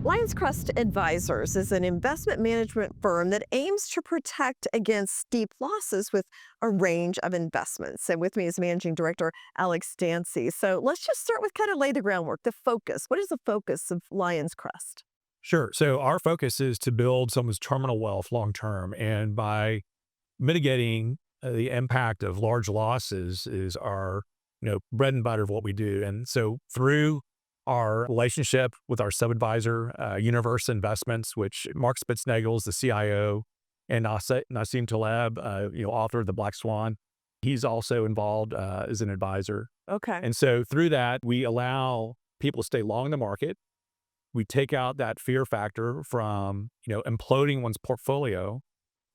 Lions Crest Advisors is an investment management firm that aims to protect against steep losses with a range of investments. And with me is Managing Director Alex Dancy. So let's just start with kind of lay the groundwork, the focus. What is the focus of Lions Crest? Sure. So our focus is to build someone's terminal wealth long term, and by mitigating the impact of large losses is our bread and butter of what we do. And so through our relationship with our sub advisor, Universa Investments, which Mark Spitznagel is the CIO, and Nassim Taleb, author of the Black Swan, he's also involved as an advisor. Okay. And so through that, we allow people to stay long in the market. We take out that fear factor from, imploding one's portfolio.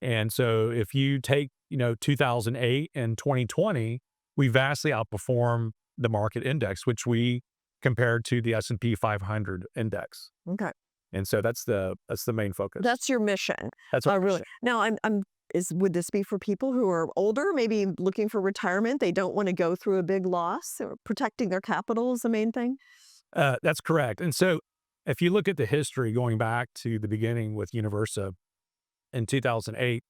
And so if you take, 2008 and 2020, we vastly outperform the market index, which we compared to the S&P 500 index. Okay. And so that's the main focus. That's your mission. That's our Really. mission. Now, would this be for people who are older, maybe looking for retirement? They don't want to go through a big loss, or protecting their capital is the main thing? That's correct. And so if you look at the history going back to the beginning with Universa in 2008,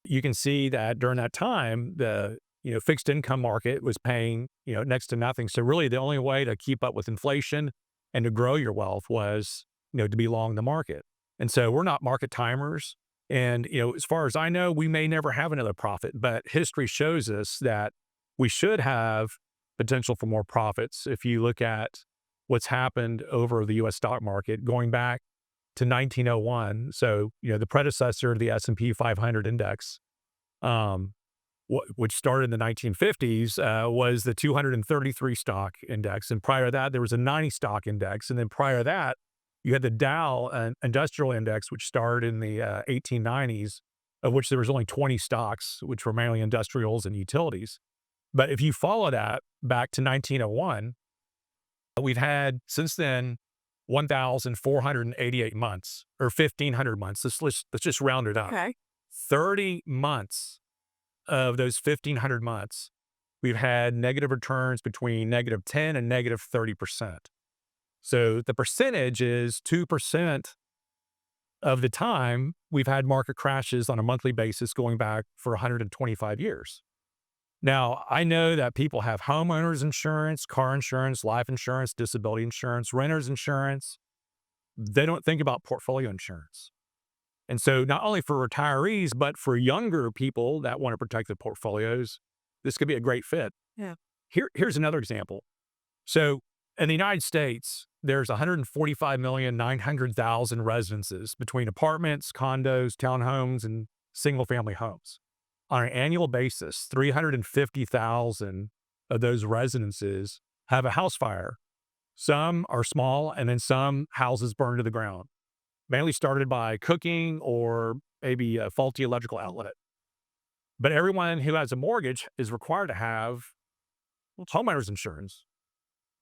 you can see that during that time, the fixed income market was paying next to nothing. So really, the only way to keep up with inflation and to grow your wealth was to be long the market. And so we're not market timers. And as far as I know, we may never have another profit, but history shows us that we should have potential for more profits. If you look at what's happened over the U.S. stock market going back to 1901, so the predecessor of the S&P 500 index, which started in the 1950s, was the 233 stock index. And prior to that, there was a 90 stock index. And then prior to that, you had the Dow Industrial Index, which started in the 1890s, of which there was only 20 stocks, which were mainly industrials and utilities. But if you follow that back to 1901, we've had since then 1,488 months, or 1,500 months. Let's just round it up. Okay. 30 months of those 1,500 months, we've had negative returns between -10 and -30%. So the percentage is 2% of the time we've had market crashes on a monthly basis going back for 125 years. Now, I know that people have homeowners insurance, car insurance, life insurance, disability insurance, renter's insurance. They don't think about portfolio insurance. And so not only for retirees, but for younger people that want to protect their portfolios, this could be a great fit. Yeah. Here's another example. So in the United States, there's 145,900,000 residences between apartments, condos, townhomes, and single-family homes. On an annual basis, 350,000 of those residences have a house fire. Some are small, and then some houses burn to the ground, mainly started by cooking or maybe a faulty electrical outlet. But everyone who has a mortgage is required to have homeowners insurance.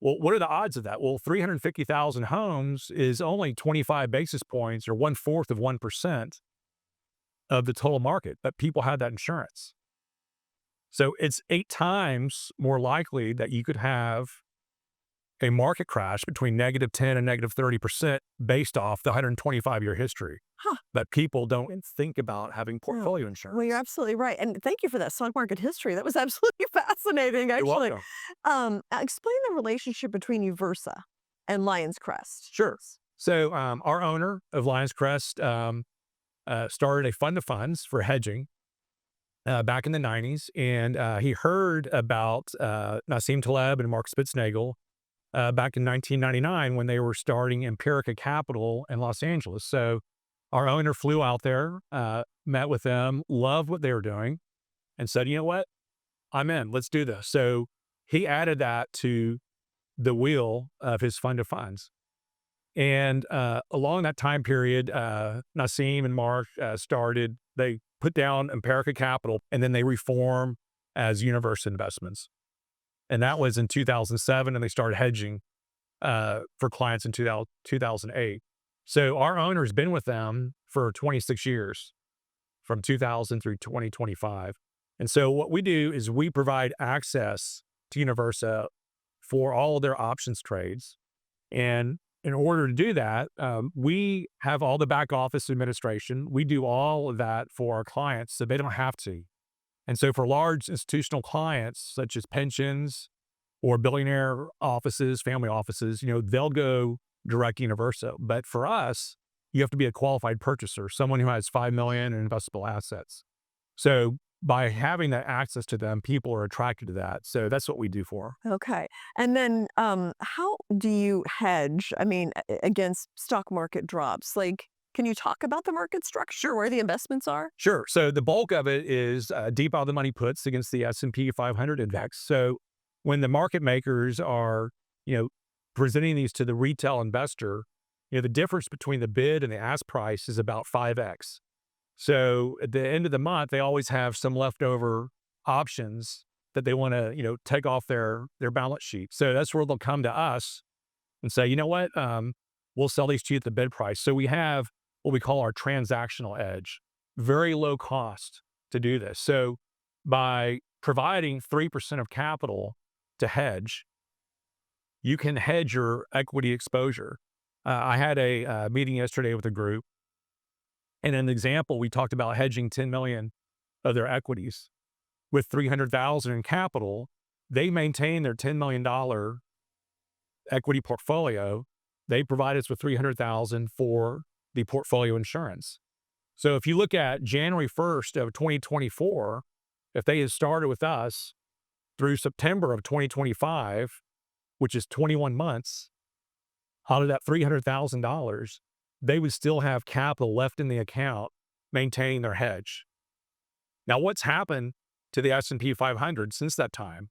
Well, what are the odds of that? Well, 350,000 homes is only 25 basis points, or 1/4 of 1% of the total market, but people have that insurance. So it's 8 times more likely that you could have a market crash between -10 and -30% based off the 125-year history. Huh. But people don't think about having portfolio insurance. Well, you're absolutely right. And thank you for that stock market history. That was absolutely fascinating, You're actually. welcome. Explain the relationship between Uversa and Lions Crest. Sure. So our owner of Lions Crest started a fund of funds for hedging back in the 90s. And he heard about Nassim Taleb and Mark Spitznagel back in 1999 when they were starting Empirica Capital in Los Angeles. So our owner flew out there, met with them, loved what they were doing, and said, you know what? I'm in. Let's do this. So he added that to the wheel of his fund of funds. And along that time period, Nassim and Mark they put down Empirica Capital, and then they reformed as Universa Investments. And that was in 2007, and they started hedging for clients in 2008. So our owner's been with them for 26 years, from 2000 through 2025. And so what we do is we provide access to Universa for all of their options trades. And in order to do that, we have all the back office administration. We do all of that for our clients so they don't have to. And so for large institutional clients, such as pensions or billionaire offices, family offices, they'll go direct Universa. But for us, you have to be a qualified purchaser, someone who has 5 million in investable assets. So by having that access to them, people are attracted to that. So that's what we do for 'em. Okay. And then how do you hedge, I mean, against stock market drops? Like, can you talk about the market structure, where the investments are? Sure. So the bulk of it is deep out of the money puts against the S&P 500 index. So when the market makers are, you know, presenting these to the retail investor, the difference between the bid and the ask price is about 5x. So at the end of the month, they always have some leftover options that they want to, take off their balance sheet. So that's where they'll come to us and say, you know what, we'll sell these to you at the bid price. So we have what we call our transactional edge, very low cost to do this. So by providing 3% of capital to hedge, you can hedge your equity exposure. I had a meeting yesterday with a group, and an example, we talked about hedging 10 million of their equities with 300,000 in capital. They maintain their $10 million equity portfolio. They provide us with 300,000 for the portfolio insurance. So if you look at January 1st of 2024, if they had started with us through September of 2025, which is 21 months, out of that $300,000, they would still have capital left in the account maintaining their hedge. Now, what's happened to the S&P 500 since that time?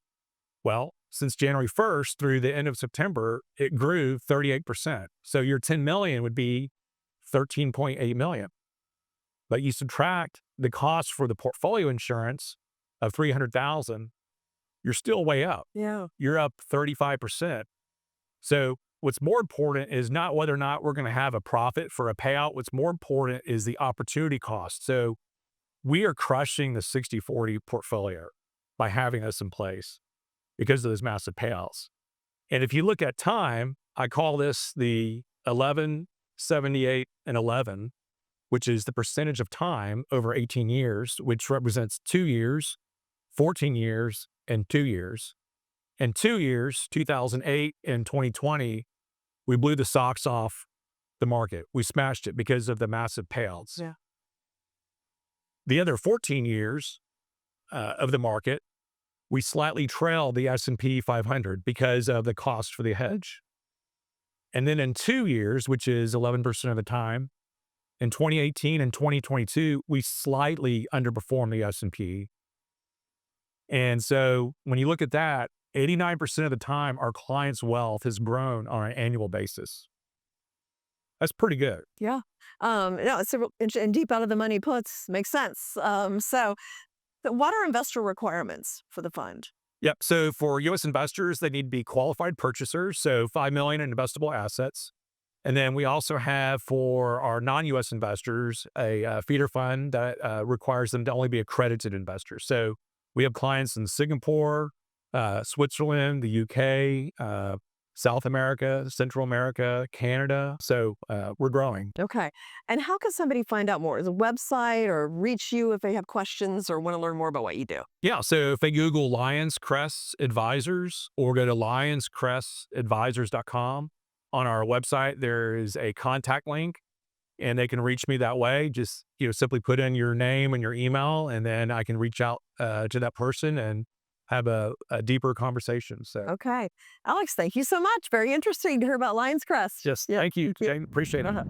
Well, since January 1st through the end of September, it grew 38%. So your 10 million would be 13.8 million. But you subtract the cost for the portfolio insurance of 300,000, you're still way up. Yeah. You're up 35%. So what's more important is not whether or not we're going to have a profit for a payout. What's more important is the opportunity cost. So we are crushing the 60/40 portfolio by having this in place because of those massive payouts. And if you look at time, I call this the 11, 78, and 11, which is the percentage of time over 18 years, which represents 2 years, 14 years, and 2 years. In 2 years, 2008 and 2020, we blew the socks off the market. We smashed it because of the massive payouts. Yeah. The other 14 years of the market, we slightly trailed the S&P 500 because of the cost for the hedge. And then in 2 years, which is 11% of the time, in 2018 and 2022, we slightly underperformed the S&P. And so when you look at that, 89% of the time, our clients' wealth has grown on an annual basis. That's pretty good. Yeah. No, it's a and deep out of the money puts makes sense. So what are investor requirements for the fund? Yep. So for U.S. investors, they need to be qualified purchasers, so 5 million in investable assets. And then we also have for our non-U.S. investors a feeder fund that requires them to only be accredited investors. So we have clients in Singapore, Switzerland, the UK, South America, Central America, Canada. So we're growing. Okay. And how can somebody find out more? Is a website or reach you if they have questions or want to learn more about what you do? Yeah. So if they Google Lions Crest Advisors or go to lionscrestadvisors.com, on our website, there is a contact link and they can reach me that way. Just, simply put in your name and your email, and then I can reach out to that person and have a deeper conversation. So, Okay. Alex, thank you so much. Very interesting to hear about Lions Crest. just Yeah. thank you, Thank you. Jane. Appreciate it. Uh-huh.